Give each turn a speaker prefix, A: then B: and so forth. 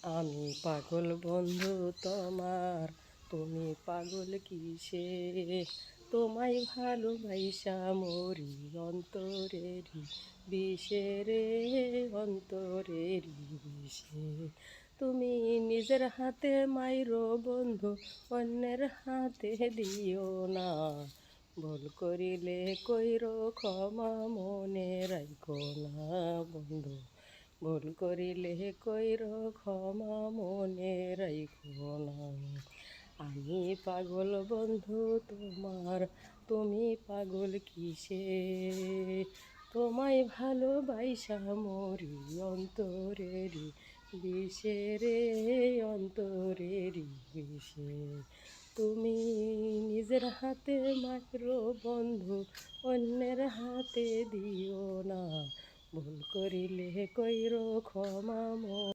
A: আমি পাগল বন্ধু তোমার, তুমি পাগল কিসে? তোমায় ভালোবাসা মরি অন্তরেরই বিষে রে, অন্তরেরই বিষে। তুমি নিজের হাতে মাইরো বন্ধু, অন্যের হাতে দিও না। ভুল করিলে কইরো ক্ষমা, মনে রাখো না বন্ধু। ভুল করিলে কইরো ক্ষমা, মনে রাখো না। আমি পাগল বন্ধু তোমার, তুমি পাগল কিসে? তোমায় ভালোবাসা মরি অন্তরেরই বিষে রে, অন্তরেরই বিষে। তুমি নিজের হাতে মাইরো বন্ধু, অন্যের হাতে দিও না। ভুল করিলে কইরো ক্ষমা।